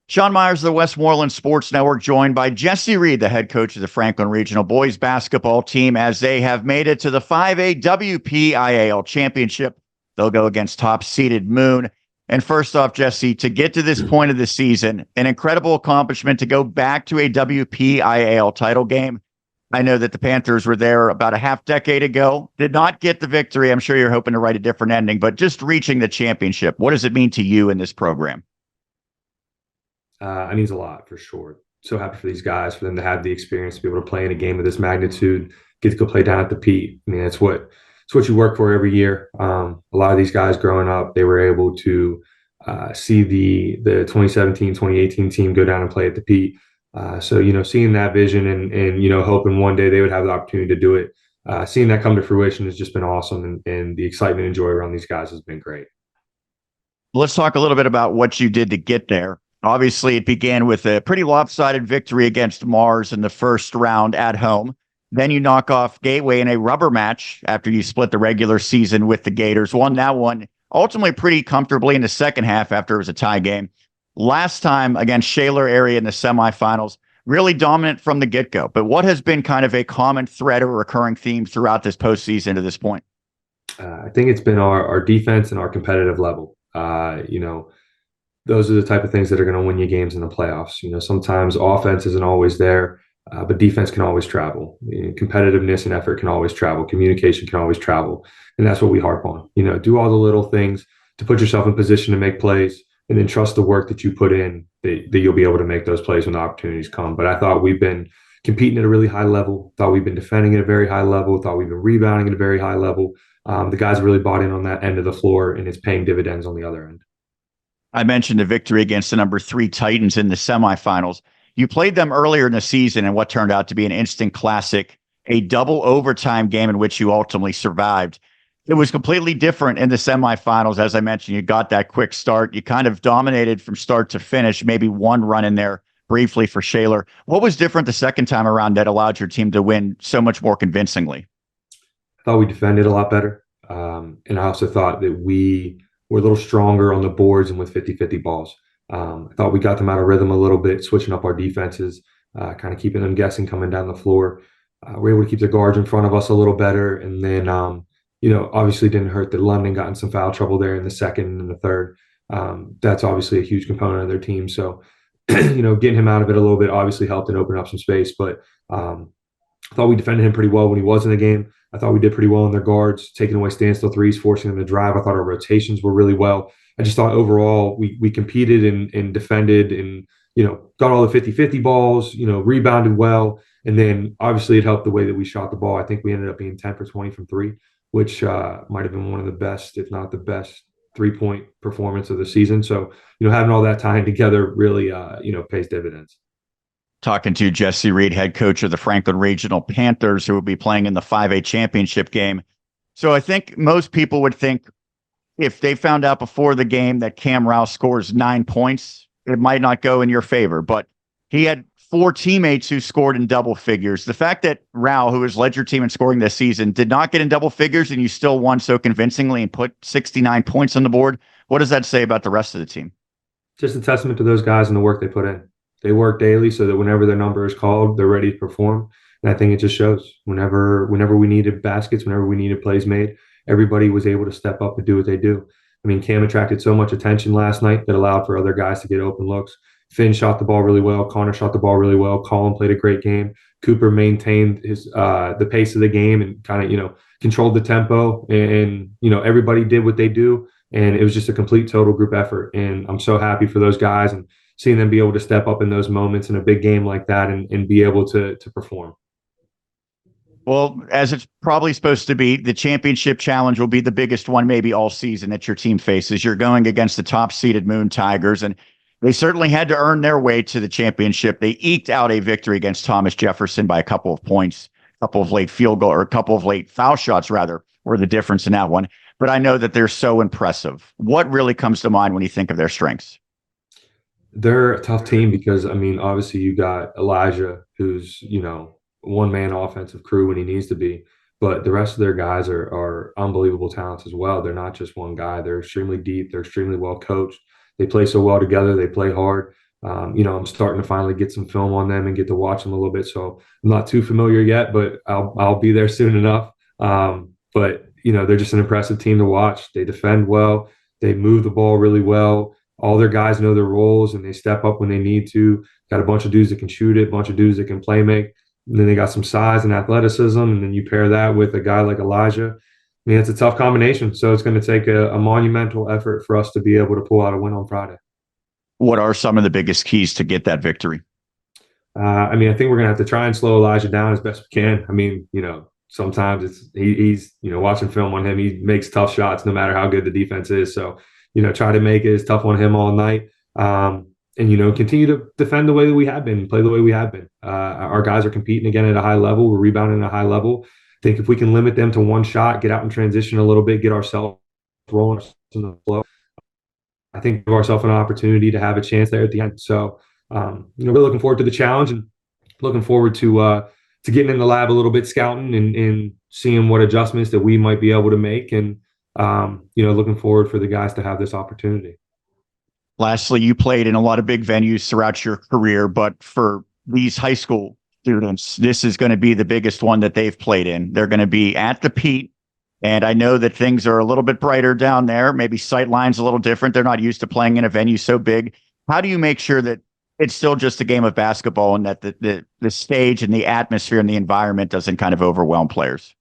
Sean Meyers of the Westmoreland Sports Network, joined by Jesse Reed, the head coach of the Franklin Regional Boys Basketball Team, as they have made it to the 5A WPIAL Championship. They'll go against top-seeded Moon. And first off, Jesse, to get to this point of the season, an incredible accomplishment to go back to a WPIAL title game. I know that the Panthers were there about a half decade ago, did not get the victory. I'm sure you're hoping to write a different ending, but just reaching the championship, what does it mean to you in this program? It means a lot for sure. So happy for these guys, for them to have the experience to be able to play in a game of this magnitude, get to go play down at the Pete. I mean, it's what you work for every year. A lot of these guys growing up, they were able to see the 2017, 2018 team go down and play at the Pete. So seeing that vision and hoping one day they would have the opportunity to do it, seeing that come to fruition has just been awesome, and the excitement and joy around these guys has been great. Let's talk a little bit about what you did to get there. Obviously, it began with a pretty lopsided victory against Mars in the first round at home. Then you knock off Gateway in a rubber match after you split the regular season with the Gators. Won that one ultimately pretty comfortably in the second half after it was a tie game. Last time against Shaler area in the semifinals, really dominant from the get-go. But what has been kind of a common thread or recurring theme throughout this postseason to this point? I think it's been our defense and our competitive level. Those are the type of things that are going to win you games in the playoffs. Sometimes offense isn't always there, but defense can always travel. Competitiveness and effort can always travel. Communication can always travel. And that's what we harp on. Do all the little things to put yourself in position to make plays, and then trust the work that you put in that you'll be able to make those plays when the opportunities come. But I thought we've been competing at a really high level, thought we've been defending at a very high level, thought we've been rebounding at a very high level. The guys really bought in on that end of the floor, and it's paying dividends on the other end. I mentioned the victory against the number 3 Titans in the semifinals. You played them earlier in the season in what turned out to be an instant classic, a double overtime game in which you ultimately survived. It was completely different in the semifinals. As I mentioned, you got that quick start. You kind of dominated from start to finish, maybe one run in there briefly for Shaler. What was different the second time around that allowed your team to win so much more convincingly? I thought we defended a lot better. And I also thought that we were a little stronger on the boards and with 50-50 balls. I thought we got them out of rhythm a little bit, switching up our defenses, kind of keeping them guessing coming down the floor. We were able to keep the guards in front of us a little better. And then, obviously didn't hurt that London got in some foul trouble there in the second and the third. That's obviously a huge component of their team. So, getting him out of it a little bit obviously helped and opened up some space. But I thought we defended him pretty well when he was in the game. I thought we did pretty well in their guards, taking away standstill threes, forcing them to drive. I thought our rotations were really well. I just thought overall we competed and defended and, got all the 50-50 balls, rebounded well. And then obviously it helped the way that we shot the ball. I think we ended up being 10 for 20 from three, which might have been one of the best, if not the best, three-point performance of the season. So, having all that tying together really, pays dividends. Talking to Jesse Reed, head coach of the Franklin Regional Panthers, who will be playing in the 5A championship game. So I think most people would think if they found out before the game that Cam Rouse scores 9 points, it might not go in your favor. But he had 4 teammates who scored in double figures. The fact that Rao, who has led your team in scoring this season, did not get in double figures and you still won so convincingly and put 69 points on the board, what does that say about the rest of the team? Just a testament to those guys and the work they put in. They work daily so that whenever their number is called, they're ready to perform. And I think it just shows whenever we needed baskets, whenever we needed plays made, everybody was able to step up and do what they do. I mean, Cam attracted so much attention last night that allowed for other guys to get open looks. Finn shot the ball really well. Connor shot the ball really well. Colin played a great game. Cooper maintained his the pace of the game and kind of, controlled the tempo. And everybody did what they do. And it was just a complete total group effort. And I'm so happy for those guys and seeing them be able to step up in those moments in a big game like that and be able to perform. Well, as it's probably supposed to be, the championship challenge will be the biggest one maybe all season that your team faces. You're going against the top-seeded Moon Tigers, and they certainly had to earn their way to the championship. They eked out a victory against Thomas Jefferson by a couple of points, a couple of late field goal, or a couple of late foul shots, rather, were the difference in that one. But I know that they're so impressive. What really comes to mind when you think of their strengths? They're a tough team because, obviously you got Elijah, who's, one-man offensive crew when he needs to be. But the rest of their guys are unbelievable talents as well. They're not just one guy. They're extremely deep. They're extremely well coached. They play so well together. They play hard. I'm starting to finally get some film on them and get to watch them a little bit. So I'm not too familiar yet, but I'll be there soon enough. But they're just an impressive team to watch. They defend well. They move the ball really well. All their guys know their roles and they step up when they need to. Got a bunch of dudes that can shoot it, a bunch of dudes that can play make. And then they got some size and athleticism. And then you pair that with a guy like Elijah. I mean, it's a tough combination. So it's going to take a monumental effort for us to be able to pull out a win on Friday. What are some of the biggest keys to get that victory? I think we're going to have to try and slow Elijah down as best we can. Sometimes he's watching film on him, he makes tough shots no matter how good the defense is. So, try to make it as tough on him all night. And continue to defend the way that we have been, play the way we have been. Our guys are competing again at a high level. We're rebounding at a high level. I think if we can limit them to one shot, get out in transition a little bit, get ourselves rolling in the flow, I think give ourselves an opportunity to have a chance there at the end. So, we're looking forward to the challenge and looking forward to getting in the lab a little bit, scouting and seeing what adjustments that we might be able to make. And, looking forward for the guys to have this opportunity. Lastly, you played in a lot of big venues throughout your career, but for these high school students, this is going to be the biggest one that they've played in. They're going to be at the Pete. And I know that things are a little bit brighter down there. Maybe sight line's a little different. They're not used to playing in a venue so big. How do you make sure that it's still just a game of basketball and that the stage and the atmosphere and the environment doesn't kind of overwhelm players?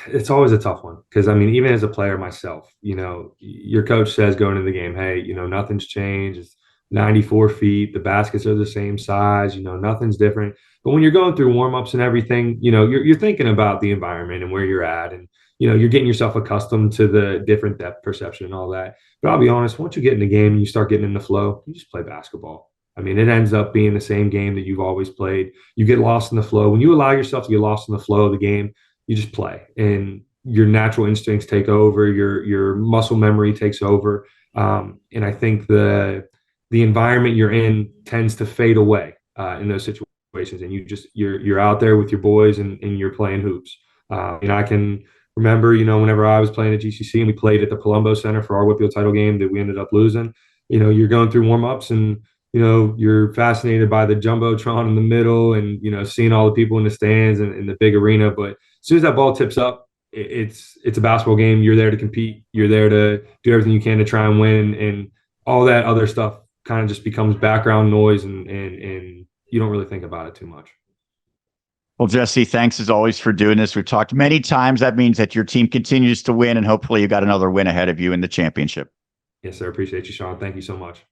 It's always a tough one because, even as a player myself, your coach says going into the game, hey, nothing's changed. It's 94 feet. The baskets are the same size. Nothing's different. But when you're going through warm-ups and everything, you're thinking about the environment and where you're at. And, you're getting yourself accustomed to the different depth perception and all that. But I'll be honest, once you get in the game and you start getting in the flow, you just play basketball. It ends up being the same game that you've always played. You get lost in the flow. When you allow yourself to get lost in the flow of the game, you just play and your natural instincts take over, your muscle memory takes over. And I think the environment you're in tends to fade away in those situations. And you're out there with your boys and you're playing hoops. I can remember, whenever I was playing at GCC and we played at the Palumbo Center for our WPIAL title game that we ended up losing, you're going through warm-ups and, you're fascinated by the Jumbotron in the middle and, seeing all the people in the stands and in the big arena. But as soon as that ball tips up, it's a basketball game. You're there to compete. You're there to do everything you can to try and win. And all that other stuff kind of just becomes background noise and you don't really think about it too much. Well, Jesse, thanks as always for doing this. We've talked many times. That means that your team continues to win and hopefully you got another win ahead of you in the championship. Yes, sir. Appreciate you, Sean. Thank you so much.